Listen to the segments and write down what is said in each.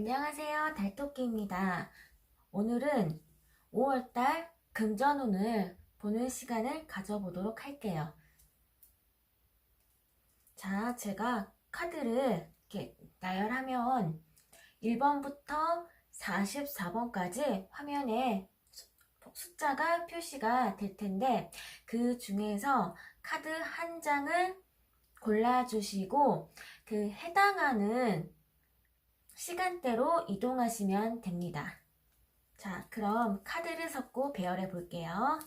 안녕하세요. 달토끼입니다. 오늘은 5월달 금전운을 보는 시간을 가져보도록 할게요. 자, 제가 카드를 이렇게 나열하면 1번부터 44번까지 화면에 숫자가 표시가 될 텐데 그 중에서 카드 한 장을 골라주시고 그 해당하는 시간대로 이동하시면 됩니다. 자, 그럼 카드를 섞고 배열해 볼게요.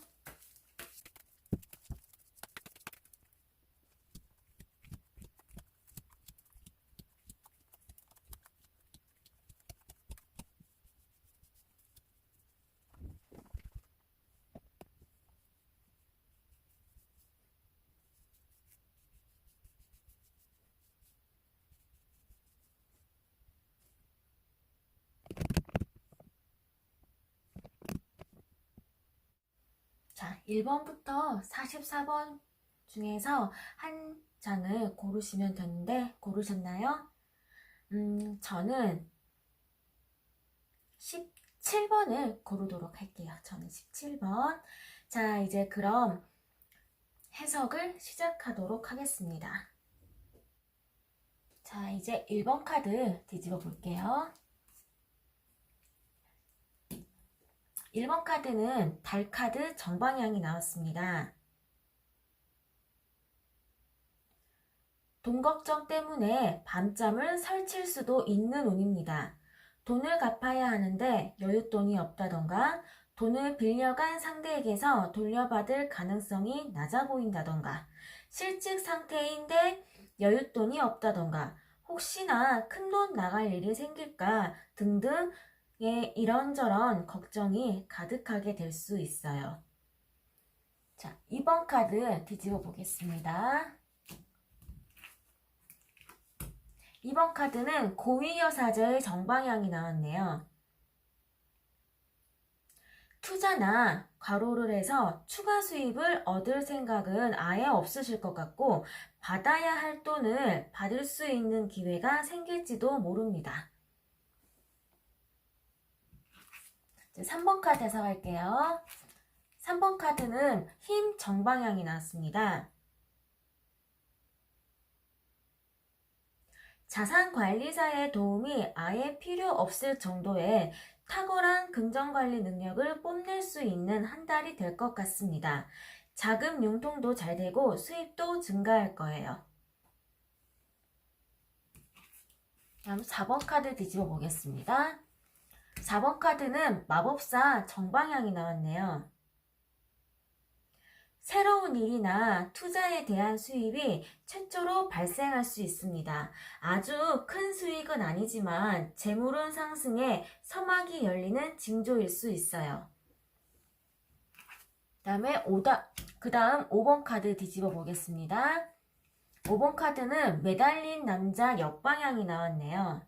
자, 1번부터 44번 중에서 한 장을 고르시면 되는데 고르셨나요? 저는 17번을 고르도록 할게요. 저는 17번. 자, 이제 그럼 해석을 시작하도록 하겠습니다. 자, 이제 1번 카드 뒤집어 볼게요. 1번 카드는 달카드 정방향이 나왔습니다. 돈 걱정 때문에 밤잠을 설칠 수도 있는 운입니다. 돈을 갚아야 하는데 여윳돈이 없다던가 돈을 빌려간 상대에게서 돌려받을 가능성이 낮아 보인다던가 실직 상태인데 여윳돈이 없다던가 혹시나 큰돈 나갈 일이 생길까 등등 이런저런 걱정이 가득하게 될 수 있어요. 자, 2번 카드 뒤집어 보겠습니다. 2번 카드는 고위여사제의 정방향이 나왔네요. 투자나 괄호를 해서 추가 수입을 얻을 생각은 아예 없으실 것 같고 받아야 할 돈을 받을 수 있는 기회가 생길지도 모릅니다. 3번 카드 해석할게요. 3번 카드는 힘 정방향이 나왔습니다. 자산관리사의 도움이 아예 필요 없을 정도의 탁월한 금전관리 능력을 뽐낼 수 있는 한 달이 될 것 같습니다. 자금 융통도 잘 되고 수입도 증가할 거예요. 다음 4번 카드 뒤집어 보겠습니다. 4번 카드는 마법사 정방향이 나왔네요. 새로운 일이나 투자에 대한 수입이 최초로 발생할 수 있습니다. 아주 큰 수익은 아니지만 재물운 상승에 서막이 열리는 징조일 수 있어요. 그 다음 5번 카드 뒤집어 보겠습니다. 5번 카드는 매달린 남자 역방향이 나왔네요.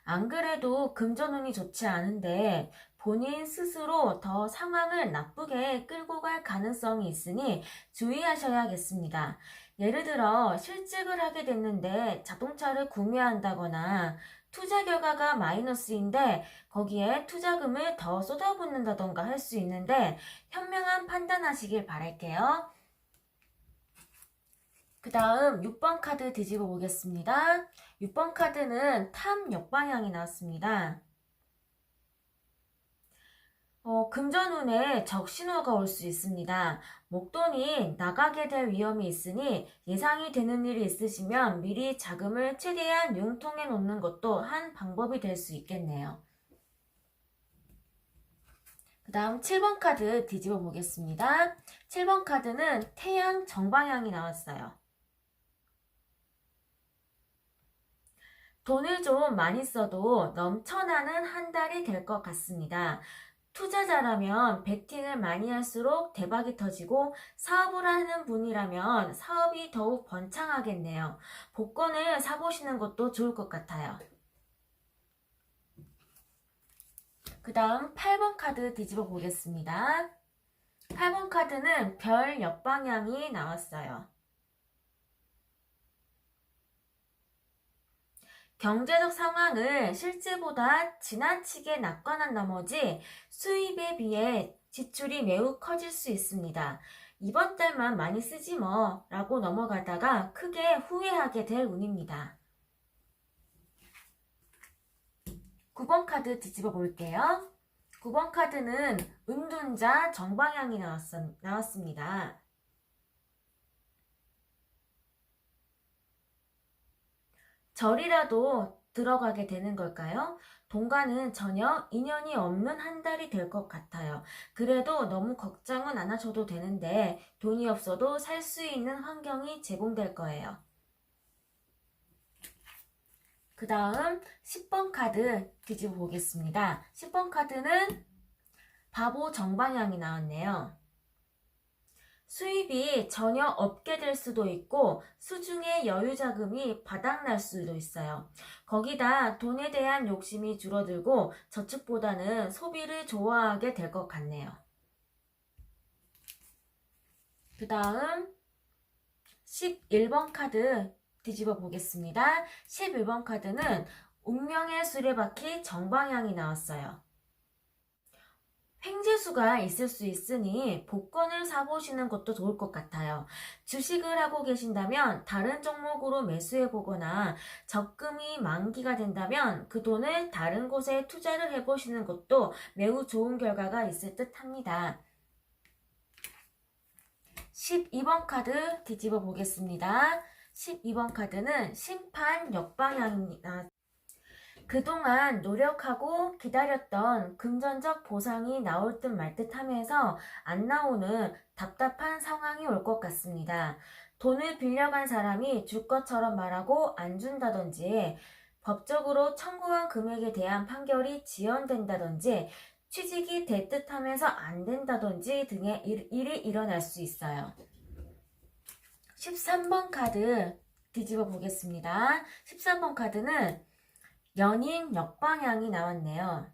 안 그래도 금전운이 좋지 않은데 본인 스스로 더 상황을 나쁘게 끌고 갈 가능성이 있으니 주의하셔야겠습니다. 예를 들어 실직을 하게 됐는데 자동차를 구매한다거나 투자 결과가 마이너스인데 거기에 투자금을 더 쏟아붓는다던가 할 수 있는데 현명한 판단하시길 바랄게요. 그 다음 6번 카드 뒤집어 보겠습니다. 6번 카드는 탐 역방향이 나왔습니다. 금전운에 적신호가 올 수 있습니다. 목돈이 나가게 될 위험이 있으니 예상이 되는 일이 있으시면 미리 자금을 최대한 융통해 놓는 것도 한 방법이 될 수 있겠네요. 그 다음 7번 카드 뒤집어 보겠습니다. 7번 카드는 태양 정방향이 나왔어요. 돈을 좀 많이 써도 넘쳐나는 한 달이 될 것 같습니다. 투자자라면 베팅을 많이 할수록 대박이 터지고 사업을 하는 분이라면 사업이 더욱 번창하겠네요. 복권을 사보시는 것도 좋을 것 같아요. 그 다음 8번 카드 뒤집어 보겠습니다. 8번 카드는 별 역방향이 나왔어요. 경제적 상황을 실제보다 지나치게 낙관한 나머지 수입에 비해 지출이 매우 커질 수 있습니다. 이번 달만 많이 쓰지 뭐 라고 넘어가다가 크게 후회하게 될 운입니다. 9번 카드 뒤집어 볼게요. 9번 카드는 은둔자 정방향이 나왔습니다. 절이라도 들어가게 되는 걸까요? 돈과는 전혀 인연이 없는 한 달이 될 것 같아요. 그래도 너무 걱정은 안 하셔도 되는데 돈이 없어도 살 수 있는 환경이 제공될 거예요. 그 다음 10번 카드 뒤집어 보겠습니다. 10번 카드는 바보 정방향이 나왔네요. 수입이 전혀 없게 될 수도 있고 수중에 여유 자금이 바닥날 수도 있어요. 거기다 돈에 대한 욕심이 줄어들고 저축보다는 소비를 좋아하게 될 것 같네요. 그 다음 11번 카드 뒤집어 보겠습니다. 11번 카드는 운명의 수레바퀴 정방향이 나왔어요. 횡재수가 있을 수 있으니 복권을 사보시는 것도 좋을 것 같아요. 주식을 하고 계신다면 다른 종목으로 매수해보거나 적금이 만기가 된다면 그 돈을 다른 곳에 투자를 해보시는 것도 매우 좋은 결과가 있을 듯 합니다. 12번 카드 뒤집어 보겠습니다. 12번 카드는 심판 역방향입니다. 그동안 노력하고 기다렸던 금전적 보상이 나올 듯 말 듯 하면서 안 나오는 답답한 상황이 올 것 같습니다. 돈을 빌려간 사람이 줄 것처럼 말하고 안 준다든지, 법적으로 청구한 금액에 대한 판결이 지연된다든지, 취직이 될 듯 하면서 안 된다든지 등의 일이 일어날 수 있어요. 13번 카드 뒤집어 보겠습니다. 13번 카드는 연인 역방향이 나왔네요.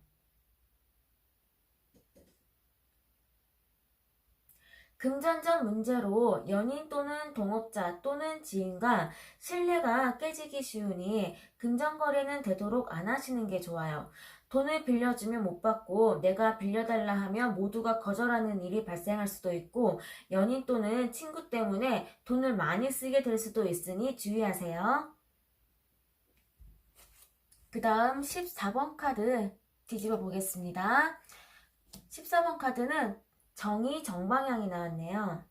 금전적 문제로 연인 또는 동업자 또는 지인과 신뢰가 깨지기 쉬우니 금전거래는 되도록 안 하시는 게 좋아요. 돈을 빌려주면 못 받고 내가 빌려달라 하면 모두가 거절하는 일이 발생할 수도 있고 연인 또는 친구 때문에 돈을 많이 쓰게 될 수도 있으니 주의하세요. 그 다음 14번 카드 뒤집어 보겠습니다. 14번 카드는 정의 정방향이 나왔네요.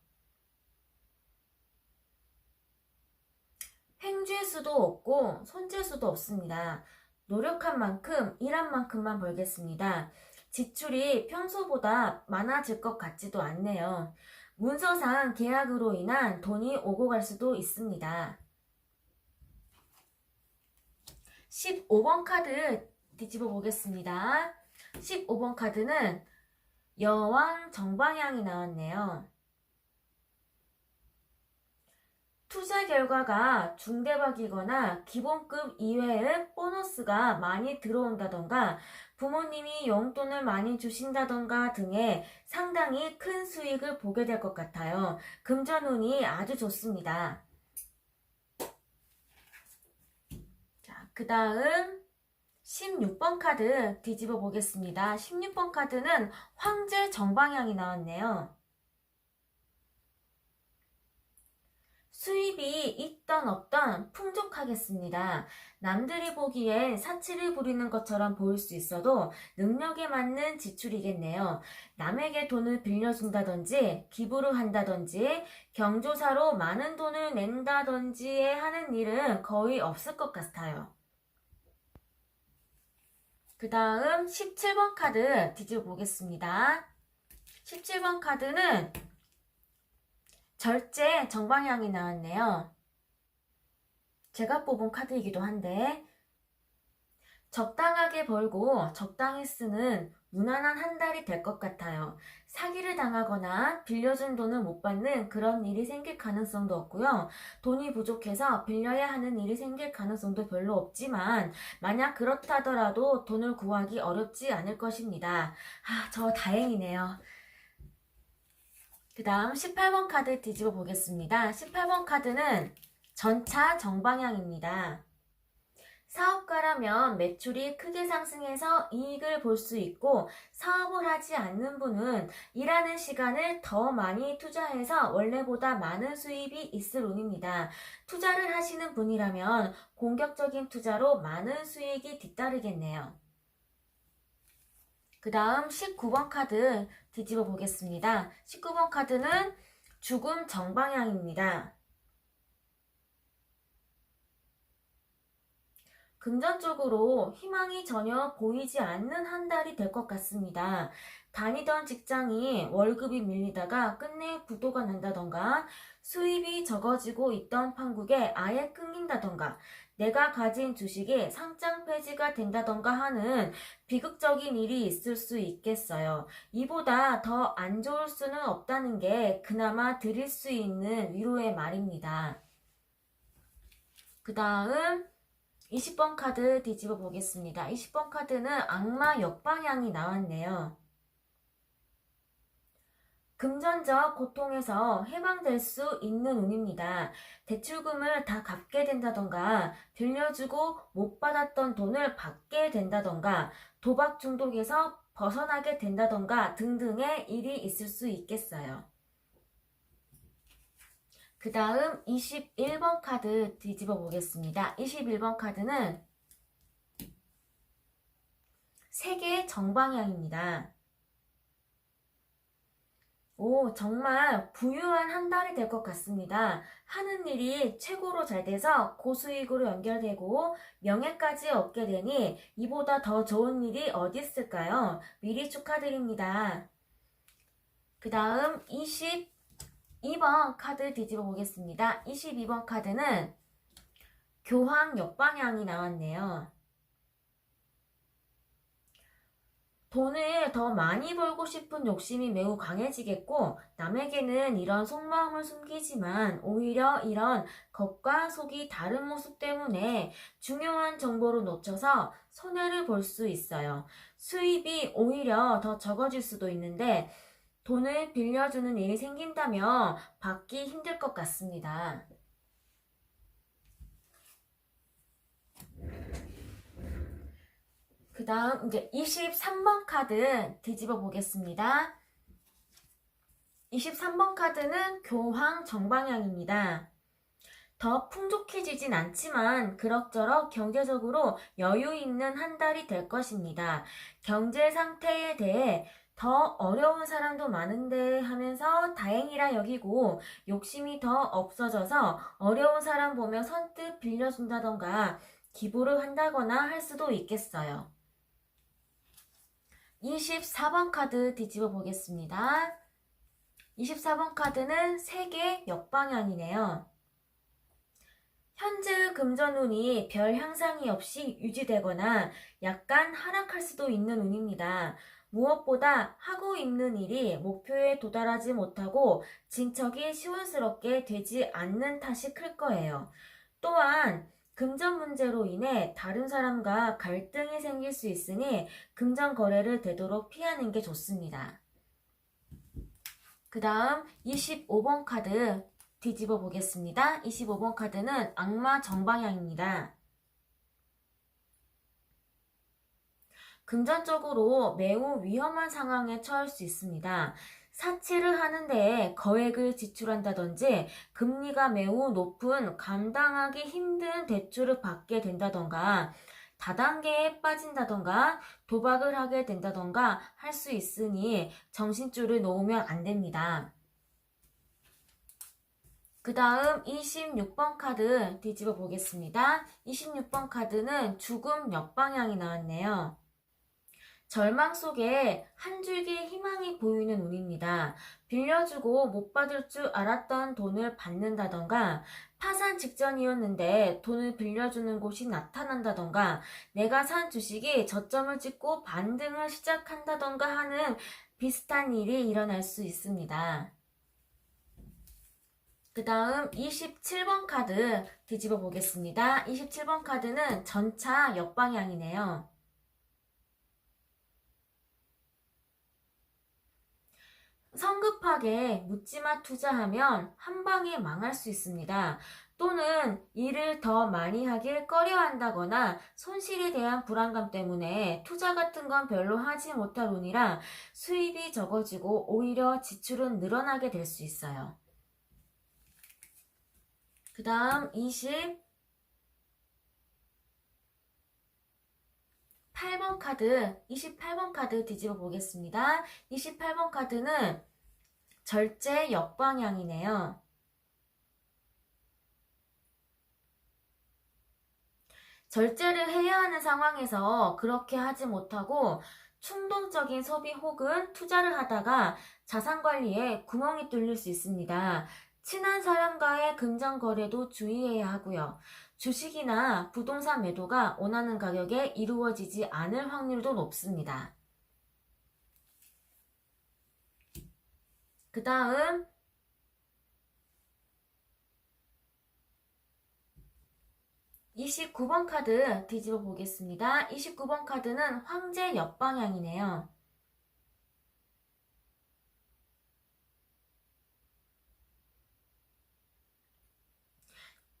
횡재수도 없고 손재수도 없습니다. 노력한 만큼 일한 만큼만 벌겠습니다. 지출이 평소보다 많아질 것 같지도 않네요. 문서상 계약으로 인한 돈이 오고 갈 수도 있습니다. 15번 카드 뒤집어 보겠습니다. 15번 카드는 여왕 정방향이 나왔네요. 투자 결과가 중대박이거나 기본급 이외에 보너스가 많이 들어온다던가 부모님이 용돈을 많이 주신다던가 등의 상당히 큰 수익을 보게 될 것 같아요. 금전운이 아주 좋습니다. 그 다음 16번 카드 뒤집어 보겠습니다. 16번 카드는 황제 정방향이 나왔네요. 수입이 있던 없던 풍족하겠습니다. 남들이 보기엔 사치를 부리는 것처럼 보일 수 있어도 능력에 맞는 지출이겠네요. 남에게 돈을 빌려준다든지 기부를 한다든지 경조사로 많은 돈을 낸다든지 하는 일은 거의 없을 것 같아요. 그 다음 17번 카드 뒤집어 보겠습니다. 17번 카드는 절제 정방향이 나왔네요. 제가 뽑은 카드이기도 한데 적당하게 벌고 적당히 쓰는 무난한 한 달이 될 것 같아요. 사기를 당하거나 빌려준 돈을 못 받는 그런 일이 생길 가능성도 없고요. 돈이 부족해서 빌려야 하는 일이 생길 가능성도 별로 없지만 만약 그렇다 하더라도 돈을 구하기 어렵지 않을 것입니다. 저 다행이네요. 그 다음 18번 카드 뒤집어 보겠습니다. 18번 카드는 전차 정방향입니다. 사업가라면 매출이 크게 상승해서 이익을 볼 수 있고, 사업을 하지 않는 분은 일하는 시간을 더 많이 투자해서 원래보다 많은 수입이 있을 운입니다. 투자를 하시는 분이라면 공격적인 투자로 많은 수익이 뒤따르겠네요. 그 다음 19번 카드 뒤집어 보겠습니다. 19번 카드는 죽음 정방향입니다. 금전적으로 희망이 전혀 보이지 않는 한 달이 될 것 같습니다. 다니던 직장이 월급이 밀리다가 끝내 부도가 난다던가, 수입이 적어지고 있던 판국에 아예 끊긴다던가, 내가 가진 주식이 상장 폐지가 된다던가 하는 비극적인 일이 있을 수 있겠어요. 이보다 더 안 좋을 수는 없다는 게 그나마 드릴 수 있는 위로의 말입니다. 그 다음 20번 카드 뒤집어 보겠습니다. 20번 카드는 악마 역방향이 나왔네요. 금전적 고통에서 해방될 수 있는 운입니다. 대출금을 다 갚게 된다던가, 빌려주고 못 받았던 돈을 받게 된다던가, 도박 중독에서 벗어나게 된다던가 등등의 일이 있을 수 있겠어요. 그 다음 21번 카드 뒤집어 보겠습니다. 21번 카드는 세계 정방향입니다. 정말 부유한 한 달이 될 것 같습니다. 하는 일이 최고로 잘 돼서 고수익으로 연결되고 명예까지 얻게 되니 이보다 더 좋은 일이 어디 있을까요? 미리 축하드립니다. 그 다음 22번 카드 뒤집어 보겠습니다. 22번 카드는 교황 역방향이 나왔네요. 돈을 더 많이 벌고 싶은 욕심이 매우 강해지겠고, 남에게는 이런 속마음을 숨기지만 오히려 이런 겉과 속이 다른 모습 때문에 중요한 정보를 놓쳐서 손해를 볼 수 있어요. 수입이 오히려 더 적어질 수도 있는데 돈을 빌려주는 일이 생긴다면 받기 힘들 것 같습니다. 그 다음 이제 23번 카드 뒤집어 보겠습니다. 23번 카드는 교황 정방향입니다. 더 풍족해지진 않지만 그럭저럭 경제적으로 여유 있는 한 달이 될 것입니다. 경제 상태에 대해 더 어려운 사람도 많은데 하면서 다행이라 여기고, 욕심이 더 없어져서 어려운 사람 보면 선뜻 빌려준다던가 기부를 한다거나 할 수도 있겠어요. 24번 카드 뒤집어 보겠습니다. 24번 카드는 세계 역방향이네요. 현재의 금전운이 별 향상이 없이 유지되거나 약간 하락할 수도 있는 운입니다. 무엇보다 하고 있는 일이 목표에 도달하지 못하고 진척이 시원스럽게 되지 않는 탓이 클 거예요. 또한 금전 문제로 인해 다른 사람과 갈등이 생길 수 있으니 금전 거래를 되도록 피하는 게 좋습니다. 그 다음 25번 카드 뒤집어 보겠습니다. 25번 카드는 악마 정방향입니다. 금전적으로 매우 위험한 상황에 처할 수 있습니다. 사치를 하는데 거액을 지출한다든지, 금리가 매우 높은 감당하기 힘든 대출을 받게 된다던가, 다단계에 빠진다던가 도박을 하게 된다던가 할 수 있으니 정신줄을 놓으면 안 됩니다. 그 다음 26번 카드 뒤집어 보겠습니다. 26번 카드는 죽음 역방향이 나왔네요. 절망 속에 한 줄기 희망이 보이는 운입니다. 빌려주고 못 받을 줄 알았던 돈을 받는다던가, 파산 직전이었는데 돈을 빌려주는 곳이 나타난다던가, 내가 산 주식이 저점을 찍고 반등을 시작한다던가 하는 비슷한 일이 일어날 수 있습니다. 그 다음 27번 카드 뒤집어 보겠습니다. 27번 카드는 전차 역방향이네요. 성급하게 묻지마 투자하면 한 방에 망할 수 있습니다. 또는 일을 더 많이 하길 꺼려한다거나 손실에 대한 불안감 때문에 투자 같은 건 별로 하지 못할 운이라 수입이 적어지고 오히려 지출은 늘어나게 될 수 있어요. 그 다음 28번 카드 뒤집어 보겠습니다. 28번 카드는 절제 역방향이네요. 절제를 해야 하는 상황에서 그렇게 하지 못하고 충동적인 소비 혹은 투자를 하다가 자산 관리에 구멍이 뚫릴 수 있습니다. 친한 사람과의 금전 거래도 주의해야 하고요. 주식이나 부동산 매도가 원하는 가격에 이루어지지 않을 확률도 높습니다. 그 다음 29번 카드 뒤집어 보겠습니다. 29번 카드는 황제 역방향이네요.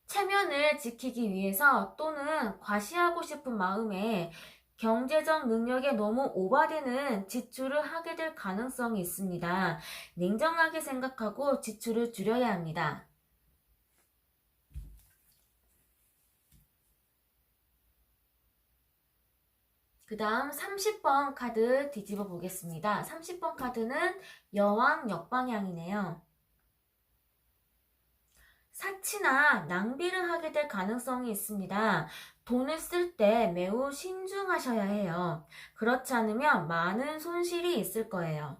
체면을 지키기 위해서 또는 과시하고 싶은 마음에 경제적 능력에 너무 오바되는 지출을 하게 될 가능성이 있습니다. 냉정하게 생각하고 지출을 줄여야 합니다. 그 다음 30번 카드 뒤집어 보겠습니다. 30번 카드는 여왕 역방향이네요. 사치나 낭비를 하게 될 가능성이 있습니다. 돈을 쓸 때 매우 신중하셔야 해요. 그렇지 않으면 많은 손실이 있을 거예요.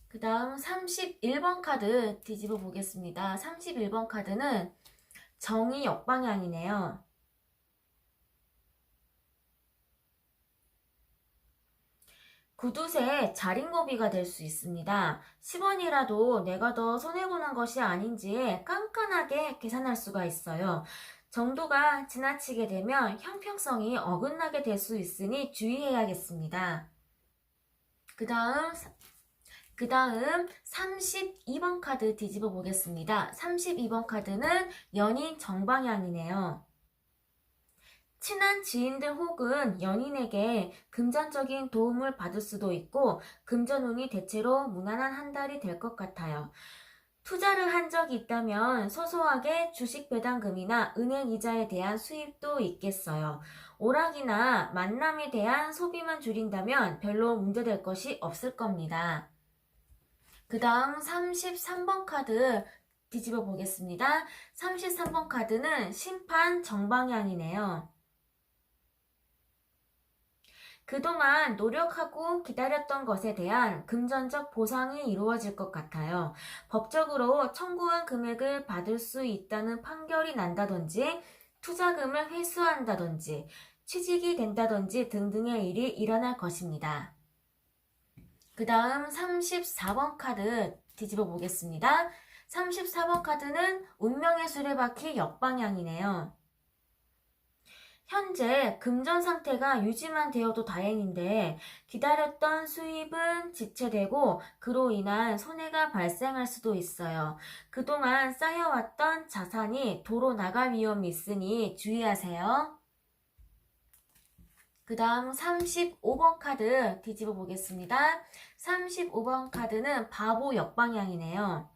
그 다음 31번 카드 뒤집어 보겠습니다. 31번 카드는 정의 역방향이네요. 구두쇠 자린고비가 될 수 있습니다. 10원이라도 내가 더 손해보는 것이 아닌지 깐깐하게 계산할 수가 있어요. 정도가 지나치게 되면 형평성이 어긋나게 될 수 있으니 주의해야겠습니다. 그 다음 32번 카드 뒤집어 보겠습니다. 32번 카드는 연인 정방향이네요. 친한 지인들 혹은 연인에게 금전적인 도움을 받을 수도 있고 금전운이 대체로 무난한 한 달이 될 것 같아요. 투자를 한 적이 있다면 소소하게 주식 배당금이나 은행 이자에 대한 수입도 있겠어요. 오락이나 만남에 대한 소비만 줄인다면 별로 문제될 것이 없을 겁니다. 그 다음 33번 카드 뒤집어 보겠습니다. 33번 카드는 심판 정방향이네요. 그동안 노력하고 기다렸던 것에 대한 금전적 보상이 이루어질 것 같아요. 법적으로 청구한 금액을 받을 수 있다는 판결이 난다든지, 투자금을 회수한다든지, 취직이 된다든지 등등의 일이 일어날 것입니다. 그 다음 34번 카드 뒤집어 보겠습니다. 34번 카드는 운명의 수레바퀴 역방향이네요. 현재 금전 상태가 유지만 되어도 다행인데 기다렸던 수입은 지체되고 그로 인한 손해가 발생할 수도 있어요. 그동안 쌓여왔던 자산이 도로 나갈 위험이 있으니 주의하세요. 그 다음 35번 카드 뒤집어 보겠습니다. 35번 카드는 바보 역방향이네요.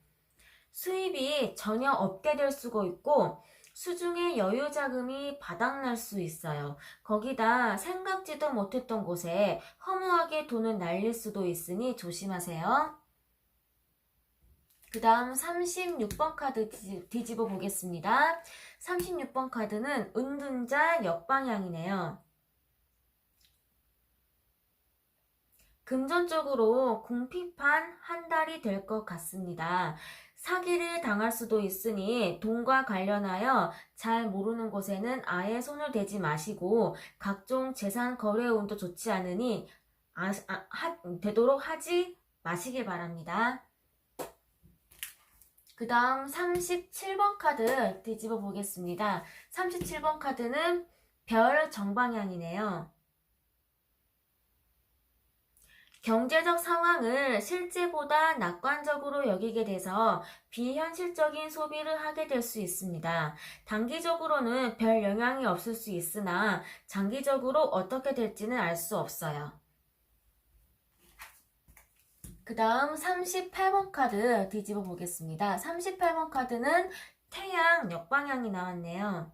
수입이 전혀 없게 될 수가 있고 수중에 여유 자금이 바닥날 수 있어요. 거기다 생각지도 못했던 곳에 허무하게 돈을 날릴 수도 있으니 조심하세요. 그 다음 36번 카드 뒤집어 보겠습니다. 36번 카드는 은둔자 역방향이네요. 금전적으로 궁핍한 한 달이 될 것 같습니다. 사기를 당할 수도 있으니 돈과 관련하여 잘 모르는 곳에는 아예 손을 대지 마시고 각종 재산 거래 운도 좋지 않으니 되도록 하지 마시길 바랍니다. 그 다음 37번 카드 뒤집어 보겠습니다. 37번 카드는 별 정방향이네요. 경제적 상황을 실제보다 낙관적으로 여기게 돼서 비현실적인 소비를 하게 될 수 있습니다. 단기적으로는 별 영향이 없을 수 있으나 장기적으로 어떻게 될지는 알 수 없어요. 그 다음 38번 카드 뒤집어 보겠습니다. 38번 카드는 태양 역방향이 나왔네요.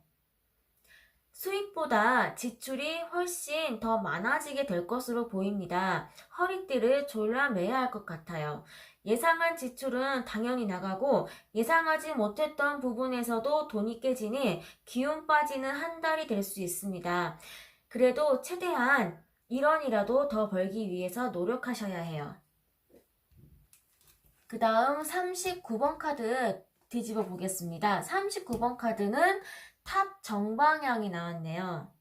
수입보다 지출이 훨씬 더 많아지게 될 것으로 보입니다. 허리띠를 졸라매야 할 것 같아요. 예상한 지출은 당연히 나가고 예상하지 못했던 부분에서도 돈이 깨지니 기운 빠지는 한 달이 될 수 있습니다. 그래도 최대한 1원이라도 더 벌기 위해서 노력하셔야 해요. 그 다음 39번 카드 뒤집어 보겠습니다. 39번 카드는 탑 정방향이 나왔네요.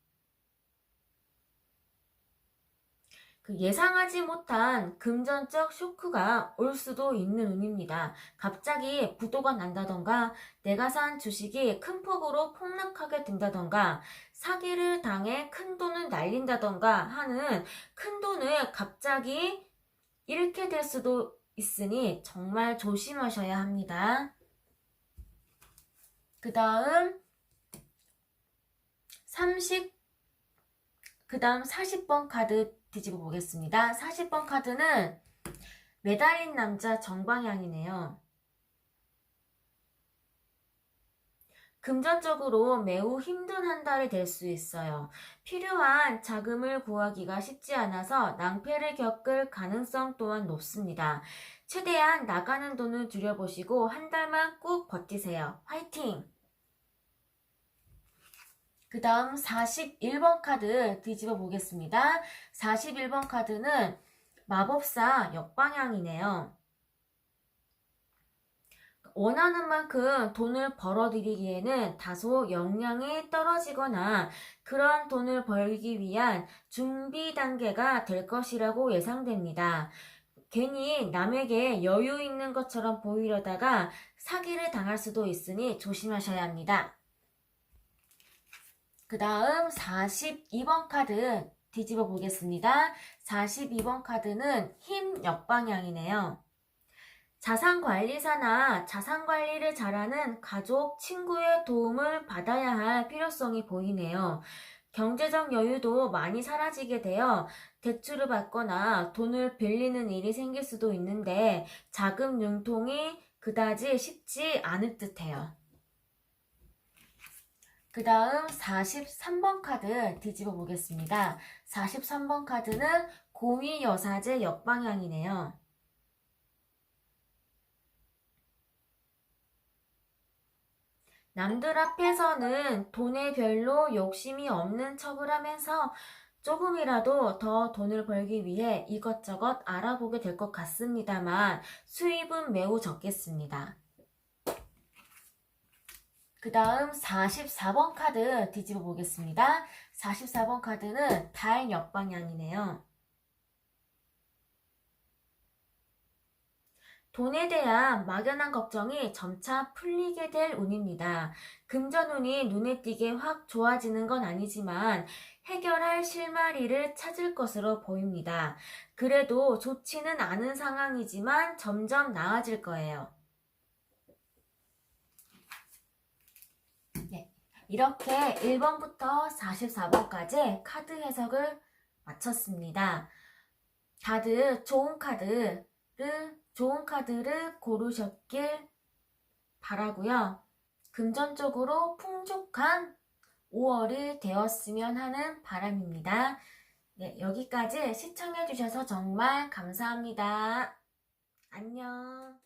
예상하지 못한 금전적 쇼크가 올 수도 있는 운입니다. 갑자기 부도가 난다던가 내가 산 주식이 큰 폭으로 폭락하게 된다던가 사기를 당해 큰 돈을 날린다던가 하는 큰 돈을 갑자기 잃게 될 수도 있으니 정말 조심하셔야 합니다. 그 다음 40번 카드 뒤집어 보겠습니다. 40번 카드는 매달린 남자 정방향이네요. 금전적으로 매우 힘든 한 달이 될 수 있어요. 필요한 자금을 구하기가 쉽지 않아서 낭패를 겪을 가능성 또한 높습니다. 최대한 나가는 돈을 줄여보시고 한 달만 꾹 버티세요. 화이팅! 그 다음 41번 카드 뒤집어 보겠습니다. 41번 카드는 마법사 역방향이네요. 원하는 만큼 돈을 벌어들이기에는 다소 역량이 떨어지거나 그런 돈을 벌기 위한 준비 단계가 될 것이라고 예상됩니다. 괜히 남에게 여유 있는 것처럼 보이려다가 사기를 당할 수도 있으니 조심하셔야 합니다. 그 다음 42번 카드 뒤집어 보겠습니다. 42번 카드는 힘 역방향이네요. 자산관리사나 자산관리를 잘하는 가족, 친구의 도움을 받아야 할 필요성이 보이네요. 경제적 여유도 많이 사라지게 되어 대출을 받거나 돈을 빌리는 일이 생길 수도 있는데 자금 융통이 그다지 쉽지 않을 듯해요. 그 다음 43번 카드 뒤집어 보겠습니다. 43번 카드는 고위여사제 역방향이네요. 남들 앞에서는 돈에 별로 욕심이 없는 척을 하면서 조금이라도 더 돈을 벌기 위해 이것저것 알아보게 될 것 같습니다만 수입은 매우 적겠습니다. 그 다음 44번 카드 뒤집어 보겠습니다. 44번 카드는 달 역방향이네요. 돈에 대한 막연한 걱정이 점차 풀리게 될 운입니다. 금전운이 눈에 띄게 확 좋아지는 건 아니지만 해결할 실마리를 찾을 것으로 보입니다. 그래도 좋지는 않은 상황이지만 점점 나아질 거예요. 네, 이렇게 1번부터 44번까지 카드 해석을 마쳤습니다. 다들 좋은 카드를 고르셨길 바라고요. 금전적으로 풍족한 5월이 되었으면 하는 바람입니다. 네, 여기까지 시청해주셔서 정말 감사합니다. 안녕.